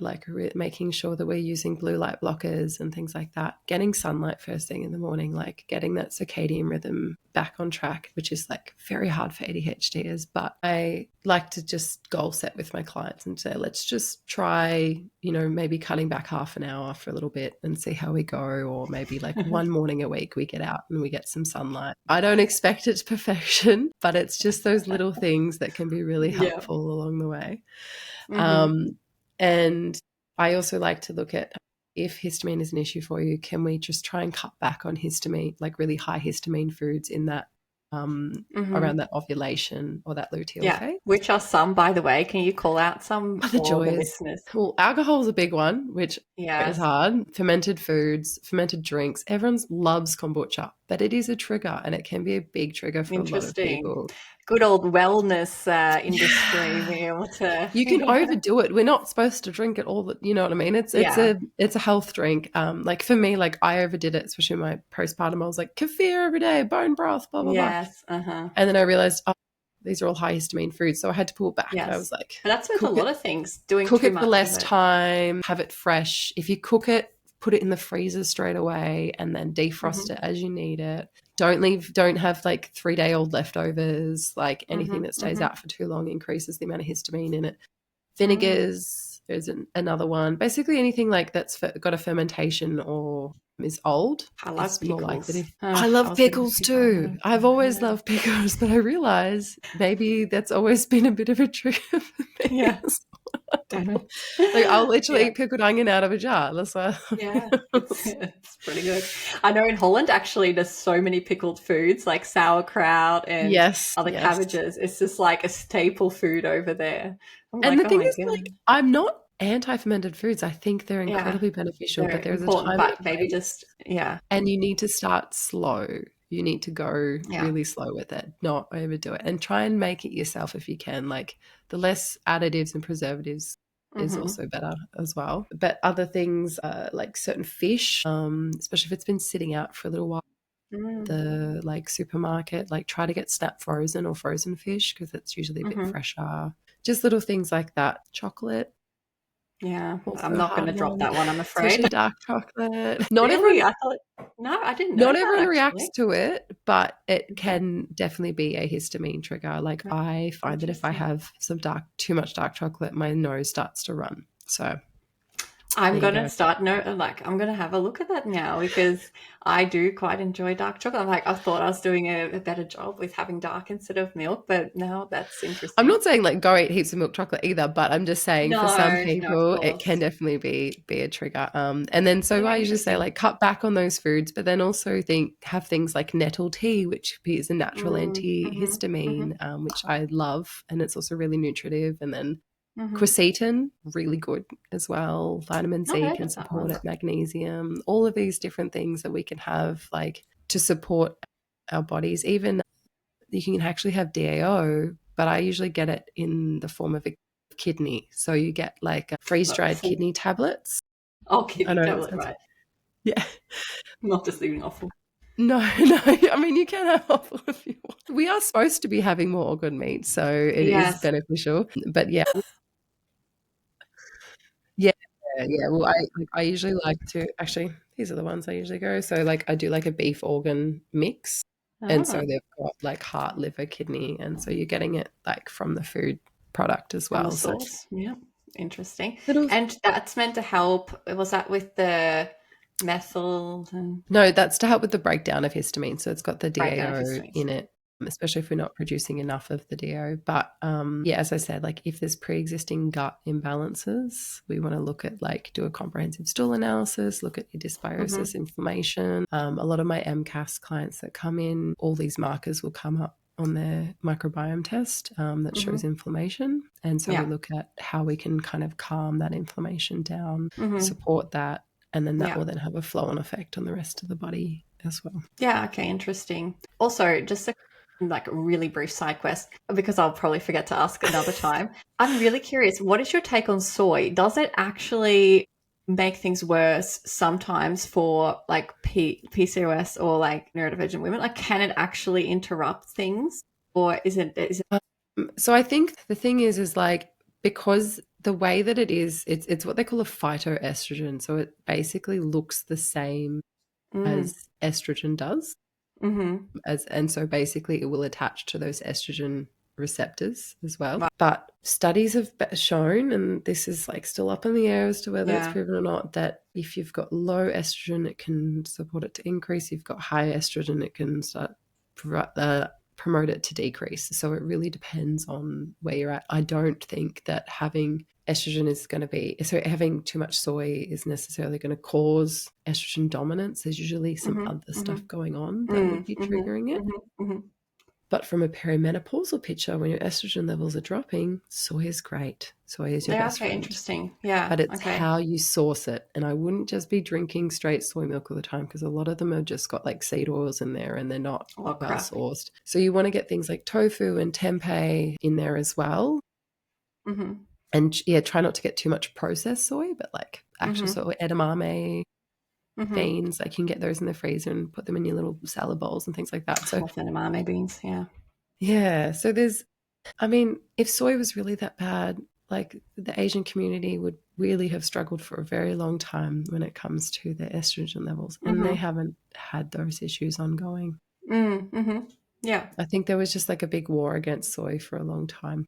making sure that we're using blue light blockers and things like that. Getting sunlight first thing in the morning, getting that circadian rhythm back on track, which is very hard for ADHDers. But I like to just goal set with my clients and say, let's just try, maybe cutting back half an hour for a little bit and see how we go. Or maybe one morning a week we get out and we get some sunlight. I don't expect it's perfection, but it's just those little things that can be really helpful along the way. And I also like to look at, if histamine is an issue for you, can we just try and cut back on histamine, really high histamine foods in that around that ovulation or that luteal phase? Which are some, by the way? Can you call out some for the listeners? Well, alcohol is a big one, which is hard. Fermented foods, fermented drinks. Everyone loves kombucha, but it is a trigger, and it can be a big trigger for a lot of people. Good old wellness industry. You can overdo it. We're not supposed to drink it all. You know what I mean? It's a health drink. For me, I overdid it, especially in my postpartum. I was like, kefir every day, bone broth, blah blah blah. And then I realized, these are all high histamine foods, so I had to pull back. I was like, but that's with a lot of things. Cook it for less time, have it fresh. If you cook it, put it in the freezer straight away, and then defrost it as you need it. Don't have 3-day-old leftovers. Anything that stays out for too long increases the amount of histamine in it. Vinegars, there's another one. Basically anything that's got a fermentation or is old. I love pickles. I love pickles too. I've always loved pickles, but I realize maybe that's always been a bit of a trigger for me. Yeah. I'll literally eat pickled onion out of a jar. That's why. It's pretty good. I know in Holland, actually, there's so many pickled foods like sauerkraut and other cabbages. It's just a staple food over there. And the thing is, I'm not anti-fermented foods. I think they're incredibly beneficial, but there's a time, but maybe and you need to start slow. You need to go really slow with it, not overdo it, and try and make it yourself if you can. The less additives and preservatives is also better as well. But other things, certain fish, especially if it's been sitting out for a little while, the supermarket, try to get snap frozen or frozen fish, because it's usually a bit fresher. Just little things like that. Chocolate. Yeah, Also I'm a not going hard to drop one, that one, I'm especially afraid. dark chocolate. Really? I thought, no, I didn't know Not that everyone reacts actually. to it, but it Okay. can definitely be a histamine trigger. Like I find that if I Interesting. have too much dark chocolate, my nose starts to run. So I'm there you gonna go. start I'm gonna have a look at that now because I do quite enjoy dark chocolate. I'm like, I thought I was doing a better job with having dark instead of milk, but now that's I'm interesting. not saying like go eat heaps of milk chocolate either, but I'm just saying for some No, of people it can course. definitely be a trigger. And then so Yeah, I usually say interesting. like cut back on those foods, but then also have things like nettle tea, which is a natural Mm-hmm, mm-hmm, antihistamine, which I love, and it's also really nutritive. And then mm-hmm. quercetin, really good as well. Vitamin Not C heard can of that support one. it, magnesium, all of these different things that we can have like to support our bodies. Even you can actually have DAO, but I usually get it in the form of a kidney. So you get like freeze-dried kidney tablets. Oh, I kidney know it tablet, sounds, right? yeah. Not just leaving awful. No, no. I mean, you can have offal if you want. We are supposed to be having more organ meat, so it is Yes. beneficial. But yeah, yeah, yeah. Well, I usually like to actually. These are the ones I usually go. So like I do like a beef organ mix, and so Ah, they've got like heart, liver, kidney, and so you're getting it like from the food product as from the well. So source. Yeah. Interesting. little. And that's meant to help. Was that with the methyl and No, that's to help with the breakdown of histamine. So it's got the breakdown of DAO histamines? in it, especially if we're not producing enough of the DAO. But yeah, as I said, like if there's pre-existing gut imbalances, we want to look at like do a comprehensive stool analysis, look at your Mm-hmm. dysbiosis, inflammation. A lot of my MCAS clients that come in, all these markers will come up on their microbiome test that Mm-hmm. shows inflammation. And so we Yeah. look at how we can kind of calm that inflammation down, Mm-hmm. support that, and then that Yeah. will then have a flow-on effect on the rest of the body as well. Yeah. Okay. Interesting. Also, just a like a really brief side quest because I'll probably forget to ask another time. I'm really curious. What is your take on soy? Does it actually make things worse sometimes for like PCOS or like neurodivergent women? Like, can it actually interrupt things, or is it? So I think the thing is like because the way that it is, it's what they call a phytoestrogen. So it basically looks the same Mm, as estrogen does, mm-hmm. and so basically it will attach to those estrogen receptors as well. Right. But studies have shown, and this is like still up in the air as to whether it's Yeah. proven or not, that if you've got low estrogen, it can support it to increase. If you've got high estrogen, it can start promote it to decrease. So it really depends on where you're at. I don't think that having estrogen is going to be, so having too much soy is necessarily going to cause estrogen dominance. There's usually some Mm-hmm. other Mm-hmm. stuff going on that would Mm, be mm-hmm. triggering it. Mm-hmm. Mm-hmm. But from a perimenopausal picture, when your estrogen levels are dropping, soy is great. Soy is your Yeah. best Okay. friend. Interesting. Yeah. But it's Okay. how you source it. And I wouldn't just be drinking straight soy milk all the time because a lot of them have just got like seed oils in there and they're not Oh well crap. sourced. So you want to get things like tofu and tempeh in there as well. Mm-hmm. And yeah, try not to get too much processed soy, but like actual Mm-hmm. soy, Mm-hmm. edamame Mm-hmm. beans, like you can get those in the freezer and put them in your little salad bowls and things like that. So Love edamame beans. Yeah. yeah, so there's, I mean, if soy was really that bad, like the Asian community would really have struggled for a very long time when it comes to their estrogen levels, and they Mm-hmm. haven't had those issues ongoing. Mm-hmm. Yeah. I think there was just like a big war against soy for a long time.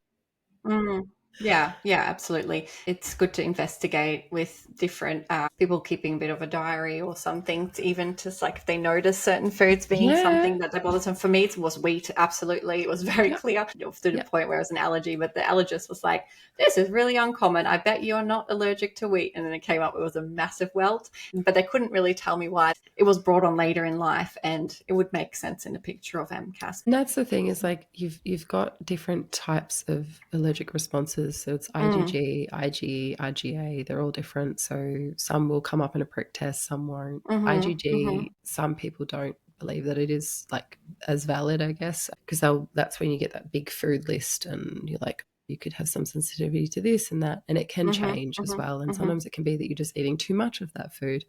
Mm. Yeah, yeah, absolutely. It's good to investigate with different people keeping a bit of a diary or something, to even just like if they notice certain foods being Yeah, something that they bother them. For me, it was wheat. Absolutely, it was very yeah, clear to the yeah. point where it was an allergy. But the allergist was like, "This is really uncommon. I bet you're not allergic to wheat." And then it came up; it was a massive welt, but they couldn't really tell me why. It was brought on later in life, and it would make sense in a picture of MCAS. And that's the thing is like you've got different types of allergic responses. So it's Mm. IgG, Ig, IgA. They're all different. So some will come up in a prick test, some won't. Mm-hmm. IgG, Mm-hmm. some people don't believe that it is like as valid, I guess, because that's when you get that big food list and you're like, you could have some sensitivity to this and that, and it can Mm-hmm. change as well. Mm-hmm. And Mm-hmm. sometimes it can be that you're just eating too much of that food.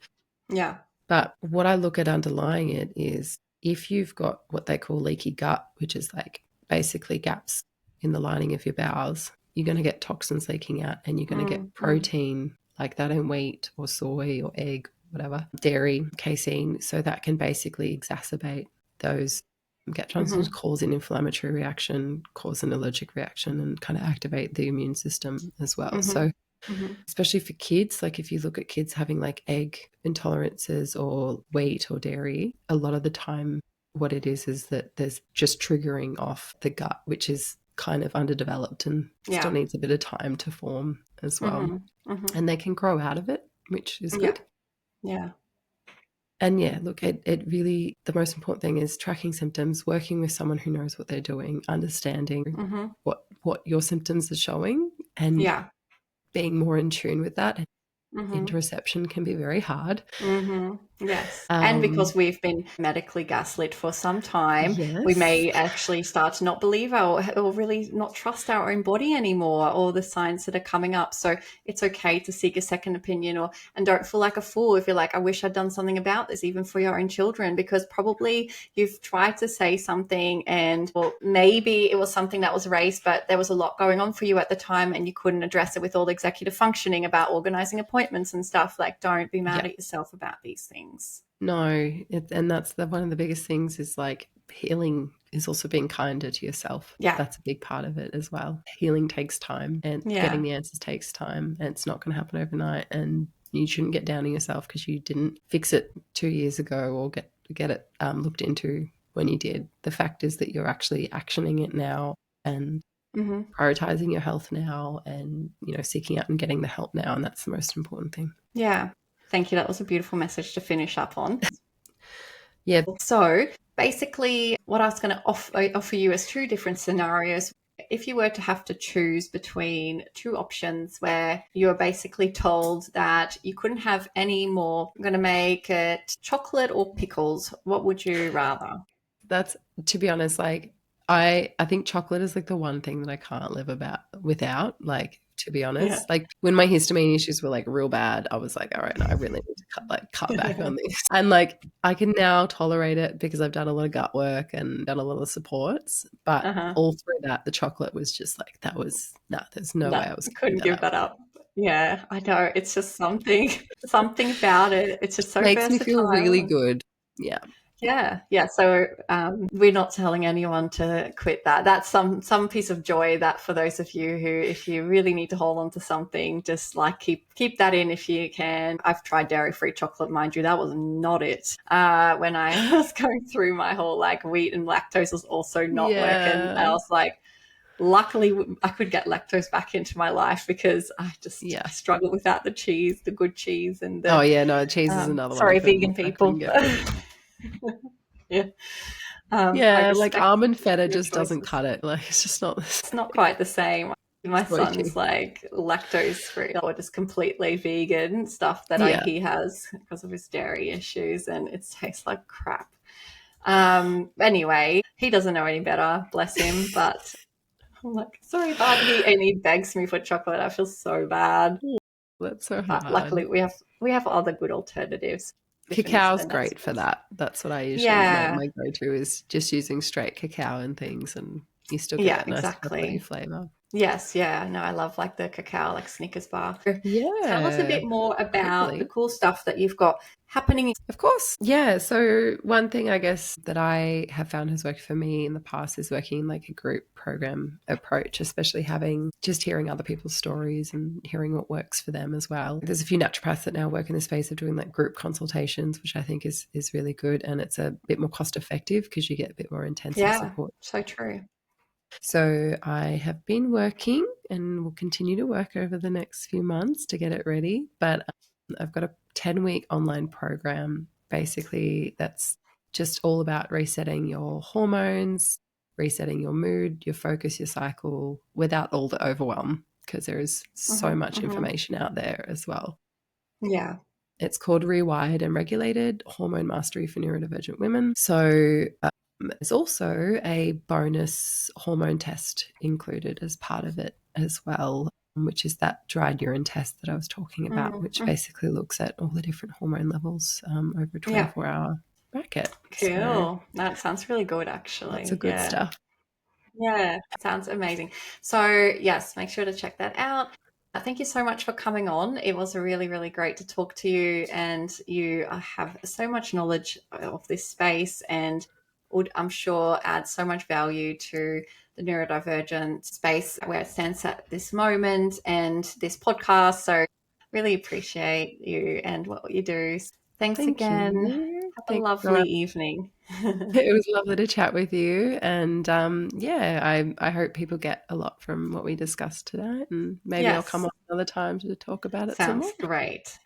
Yeah. But what I look at underlying it is if you've got what they call leaky gut, which is like basically gaps in the lining of your bowels, you're going to get toxins leaking out, and you're going to get protein like that in wheat or soy or egg, whatever, dairy, casein. So that can basically exacerbate those gut toxins, cause an inflammatory reaction, cause an allergic reaction, and kind of activate the immune system as well. So especially for kids, like if you look at kids having like egg intolerances or wheat or dairy, a lot of the time what it is that there's just triggering off the gut, which is kind of underdeveloped and still needs a bit of time to form as well. And they can grow out of it, which is good. Yeah. And yeah, look, it really, the most important thing is tracking symptoms, working with someone who knows what they're doing, understanding what your symptoms are showing, and being more in tune with that. Interoception can be very hard. Yes. And because we've been medically gaslit for some time, we may actually start to not believe or really not trust our own body anymore, or the signs that are coming up. So it's okay to seek a second opinion, and don't feel like a fool if you're like, I wish I'd done something about this, even for your own children, because probably you've tried to say something and maybe it was something that was raised, but there was a lot going on for you at the time and you couldn't address it with all the executive functioning about organizing appointments and stuff. Like, don't be mad at yourself about these things. No, and that's one of the biggest things is like healing is also being kinder to yourself. Yeah. That's a big part of it as well. Healing takes time, and getting the answers takes time, and it's not going to happen overnight, and you shouldn't get down on yourself because you didn't fix it 2 years ago or get it looked into when you did. The fact is that you're actually actioning it now and prioritizing your health now, and seeking out and getting the help now, and that's the most important thing. Yeah. Thank you. That was a beautiful message to finish up on. Yeah. So basically what I was going to offer you is two different scenarios. If you were to have to choose between two options where you're basically told that you couldn't have any more, I'm going to make it chocolate or pickles, what would you rather? That's, to be honest, like I think chocolate is like the one thing that I can't live without, like, to be honest. Like when my histamine issues were like real bad, I was like, all right, no, I really need to cut back on this. And like I can now tolerate it because I've done a lot of gut work and done a lot of supports. But all through that, the chocolate was just like, there's no way I was couldn't give that up. Yeah, I know. It's just something about it. It's just so makes versatile. Me feel really good. Yeah. Yeah. So we're not telling anyone to quit that. That's some piece of joy that for those of you who, if you really need to hold on to something, just like keep that in if you can. I've tried dairy-free chocolate, mind you. That was not it. When I was going through my whole like wheat and lactose was also not working. I was like, luckily I could get lactose back into my life because I just I struggle without the cheese, the good cheese, and the cheese is another one. Sorry, vegan people. Like almond feta just doesn't cut it. Like it's just not. It's not quite the same. My son's like lactose free or just completely vegan stuff that he has because of his dairy issues, and it tastes like crap. Anyway, he doesn't know any better, bless him. But I'm like, sorry, bud. He begs me for chocolate. I feel so bad. That's so hard. But luckily, we have other good alternatives. Cacao's great for that. That's what I usually my go-to is just using straight cacao and things, and you still get that nice chocolatey flavor. Yes, no, I love like the cacao, like Snickers bar. Tell us a bit more about the cool stuff that you've got happening. Of course. Yeah. So one thing I guess that I have found has worked for me in the past is working like a group program approach, especially hearing other people's stories and hearing what works for them as well. There's a few naturopaths that now work in the space of doing like group consultations, which I think is really good, and it's a bit more cost effective because you get a bit more intensive support. So true. So I have been working and will continue to work over the next few months to get it ready. But I've got a 10-week online program, basically, that's just all about resetting your hormones, resetting your mood, your focus, your cycle, without all the overwhelm, because there is so much information out there as well. Yeah. It's called Rewired and Regulated Hormone Mastery for Neurodivergent Women. So there's also a bonus hormone test included as part of it as well, which is that dried urine test that I was talking about, which basically looks at all the different hormone levels over a 24-hour bracket. Cool. That sounds really good, actually. Lots of good stuff. Yeah, sounds amazing. So, yes, make sure to check that out. Thank you so much for coming on. It was really, really great to talk to you, and you have so much knowledge of this space and would, I'm sure, add so much value to the neurodivergent space where it stands at this moment and this podcast. So, really appreciate you and what you do. Thanks Thank again. you. Have a Thanks so lovely much. evening. It was lovely to chat with you. And yeah, I hope people get a lot from what we discussed today. And maybe I'll come Yes. on another time to talk about it some Sounds more. great.